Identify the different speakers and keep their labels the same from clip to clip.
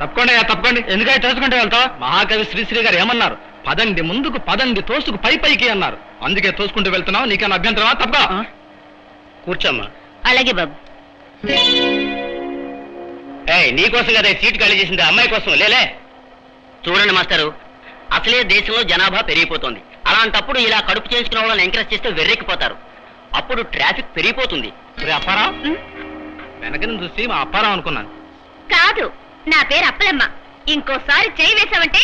Speaker 1: తప్పకోండి. ఎందుకంటే తోసుకుంటే వెళ్తావు? మహాకవి శ్రీశ్రీ గారు ఏమన్నారు? పదండి ముందుకు, పదండి తోసుకు పై పైకి అన్నారు. అందుకే తోసుకుంటూ వెళ్తున్నావు. నీకన్నా అభ్యంతరమా? తప్ప కూర్చోమ్మా.
Speaker 2: అలాగే బాబు.
Speaker 1: నీకోసం కదా సీట్ ఖాళీ చేసింది, అమ్మాయి కోసం లేలే.
Speaker 2: చూడండి మాస్టారు, అసలే దేశంలో జనాభా పెరిగిపోతుంది. అలాంటప్పుడు ఇలా కడుపు చేసుకున్న వాళ్ళని ఎంకరేజ్ చేస్తే వెర్రెక్కిపోతారు. అప్పుడు ట్రాఫిక్ పెరిగిపోతుంది.
Speaker 1: అప్పారావు వెనకని చూసి మా అప్పారావు అనుకున్నాను.
Speaker 3: కాదు, నా పేరు అప్పలమ్మ. ఇంకోసారి చేయి వేసావంటే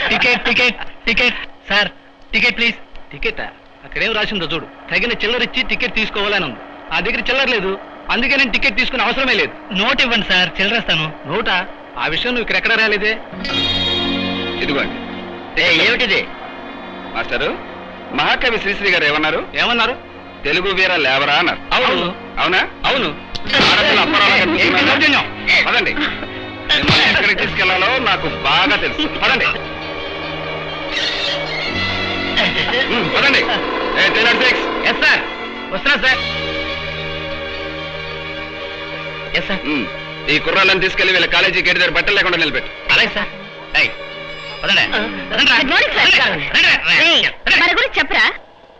Speaker 1: ticket ticket ticket sir, ticket please. Ticket అక్కడేం రాసిందో చూడు. తగిన చిల్లరిచ్చి టికెట్ తీసుకోవాలని ఉంది. ఆ దగ్గర చిల్లర లేదు, అందుకే నేను టికెట్ తీసుకునే అవసరమే లేదు. నోట్ ఇవ్వండి సార్, చిల్లరేస్తాను. నోటా? ఆ విషయం నువ్వు ఇక్కడ ఎక్కడ రాలేదే.
Speaker 4: ఇదిగోండి.
Speaker 2: ఏమిటిది?
Speaker 4: మాస్టరు, మహాకవి శ్రీశ్రీ గారు ఏమన్నారు? తెలుగు వీర లేవరా అన్నారు.
Speaker 1: అవును.
Speaker 4: అవునా?
Speaker 1: అవును.
Speaker 4: పదండి, మిమ్మల్ని ఎక్కడికి తీసుకెళ్లాలో నాకు బాగా తెలుసు. పదండి పదండి. 10:06.
Speaker 1: ఎస్ సార్, వస్తున్నా సార్. Yes sir.
Speaker 4: ఈ కుర్రాళ్ళని తీసుకెళ్లి వీళ్ళ కాలేజీ గేట్ దగ్గర బట్టలు లేకుండా నిలబెట్టు.
Speaker 1: అలాగే సార్.
Speaker 3: మన గురించి చెప్పరా?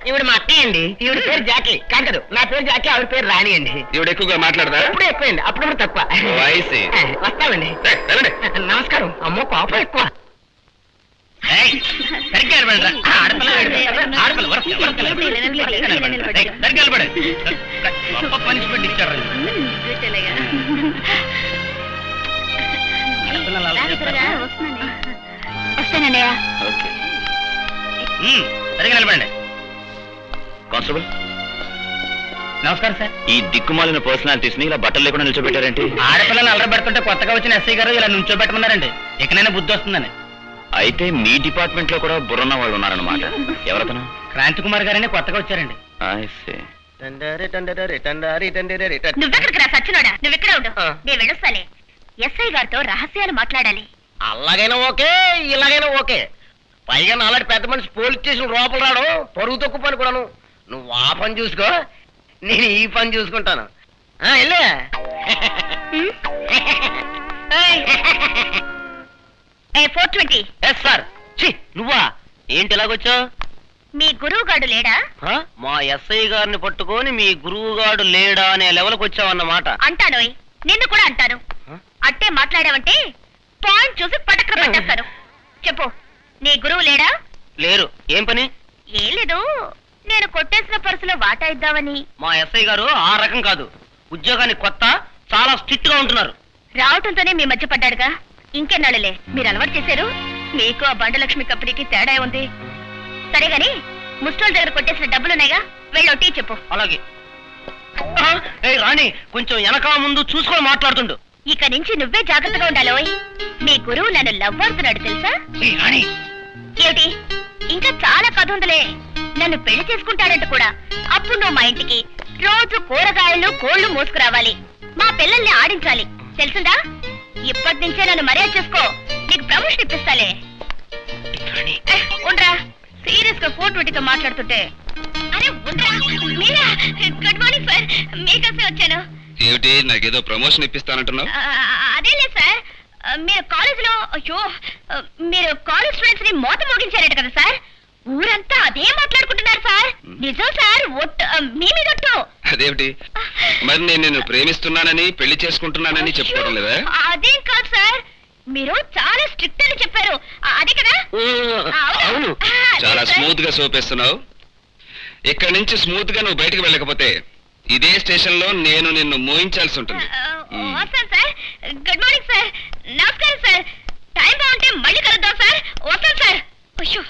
Speaker 2: ఈవిడ మా అక్కయ్య అండి. ఈవిడ పేరు జాకి. కాదు, నా పేరు జాకి, ఆవిడ పేరు రాణి అండి.
Speaker 4: ఈవిడ ఎక్కువగా మాట్లాడదా?
Speaker 2: ఎప్పుడు ఎక్కువండి, అప్పుడు తక్కువ. వస్తామండి. నమస్కారం. అమ్మో పాపం ఎక్కువ.
Speaker 1: సరిగ్గా పనిష్మెంట్ ఇచ్చారు.
Speaker 3: వస్తానండియా.
Speaker 1: సరిగ్గా నిలబడండి.
Speaker 4: కానిస్టేబుల్,
Speaker 1: నమస్కారం సార్.
Speaker 4: ఈ దిక్కుమాలిన పర్సనాలిటీస్ ని ఇలా బట్టలు లేకుండా నిల్చోబెట్టారంటే?
Speaker 1: ఆడపిల్లలు అలరబెడుతుంటే కొత్తగా వచ్చిన ఎస్ఐ గారు ఇలా నుంచోబెట్టమన్నారండి. ఇకనైనా బుద్ధి వస్తుందని.
Speaker 4: అయితే మీ డిపార్ట్మెంట్ లో కూడా బుర్రన్న వాళ్ళు ఉన్నారన్నమాట. ఎవరతను?
Speaker 1: క్రాంతి కుమార్ గారని కొత్తగా వచ్చారండి.
Speaker 3: నువ్వెక్కడికి రా సచ్చినోడా? నువ్వెక్కడ ఉండు, నేను వెళ్ళొస్తాలే. ఎస్ఐ గారితో రహస్యాలు మాట్లాడాలి.
Speaker 2: అలాగైనా ఓకే, ఇలాగైనా ఓకే. పైగా నాలాంటి పెద్ద మనిషి పోలీస్ స్టేషన్ లోపల రావడం పరుగు తక్కువ పని కూడాను. నువ్వు ఆ పని చూసుకో, నేను ఈ పని చూసుకుంటాను. వెళ్ళే.
Speaker 3: 420.
Speaker 2: Yes sir. నువ్వా? ఏంటి ఇలాగొచ్చావు?
Speaker 3: మీ గురువు గాడు లేడా?
Speaker 2: మా ఎస్ఐ గారిని పట్టుకొని మీ గురువు గాడు లేడా అనే లెవెల్కి వచ్చావన్నమాట.
Speaker 3: అంటానోయ్, నిన్ను కూడా అంటాను. అట్టే మాట్లాడావంటే పాయింట్ చూసి పటక్కన పెట్టేస్తాను. చెప్పు, నీ గురువు లేడా?
Speaker 2: లేరు. ఏం పని?
Speaker 3: ఏం లేదు, నేను కొట్టేసిన పర్సులో వాటా ఇద్దామని.
Speaker 2: మా ఎస్ఐ గారు ఆ రకం కాదు. ఉద్యోగానికి కొత్త, చాలా స్ట్రిక్ట్ గా ఉంటున్నారు.
Speaker 3: రావటంతోనే మీ మధ్య పడ్డాడుగా. ఇంకెన్నాళ్ళలే మీరు అలవాటు చేశారు. మీకు ఆ బండలక్ష్మి కంపెనీకి తేడా ఉంది. సరేగాని ముస్టోల్ దగ్గర కొట్టేసిన డబ్బులున్నాయిగా, వెళ్ళో టీ చెప్పు.
Speaker 2: అలాగే. రాణి, కొంచెం వెనక ముందు చూసుకొని మాట్లాడుతుండు.
Speaker 3: ఇక నుంచి నువ్వే జాగ్రత్తగా ఉండాలోయ్. మీ గురువు నన్ను లవ్ అవుతున్నాడు తెలుసా? ఏమిటి, ఇంకా చాలా కథ ఉందిలే. నన్ను పెళ్లి చేసుకుంటాడంట కూడా. అప్పుడు నువ్వు మా ఇంటికి రోజు కూరగాయలు కోళ్లు మోసుకురావాలి. మా పిల్లల్ని ఆడించాలి, తెలుసుందా? ఇప్పటి నుంచే నన్ను మర్యాద చేసుకో, నీకు ప్రమోషన్ ఇప్పిస్తాలే. ఉండరా, సీరియస్ గా 420తో మాట్లాడుతుంటే. అరే ఉండరా. మీరా? గుడ్ మార్నింగ్ సార్, మీకోసమే వచ్చాను.
Speaker 4: ఏమిటి, నాకేదో ప్రమోషన్ ఇప్పిస్తానంటున్నావు?
Speaker 3: అదేలే సార్, మీరు కాలేజీలో మీరు కాలేజ్ స్టూడెంట్స్ ని మోత మోగించారట కదా సార్. ఊరంతా అదే మాట్లాడుకుంటున్నారు సార్. నిజం సార్, మీ మీద ఒట్టు.
Speaker 4: అదేమిటి, మరి నేను నిన్ను ప్రేమిస్తున్నానని పెళ్లి చేసుకుంటున్నానని చెప్పుకోవడం లేదా?
Speaker 3: అదేం కాదు సార్, మీరు చాలా స్ట్రిక్ట్ అని చెప్పారు, అదే కదా?
Speaker 2: అవును.
Speaker 4: చాలా స్మూత్ గా సోపేస్తున్నావు. ఇక్కడి నుంచి స్మూత్ గా నువ్వు బయటకు వెళ్ళకపోతే ఇదే స్టేషన్ లో నేను నిన్ను మోయించాల్సి ఉంటుంది.
Speaker 3: వస్తాను సార్. Good morning sir. నమస్కారం సార్. టైం బాగుంటే మళ్ళీ కలుద్దాం సార్. వస్తాను సార్. అయ్యో.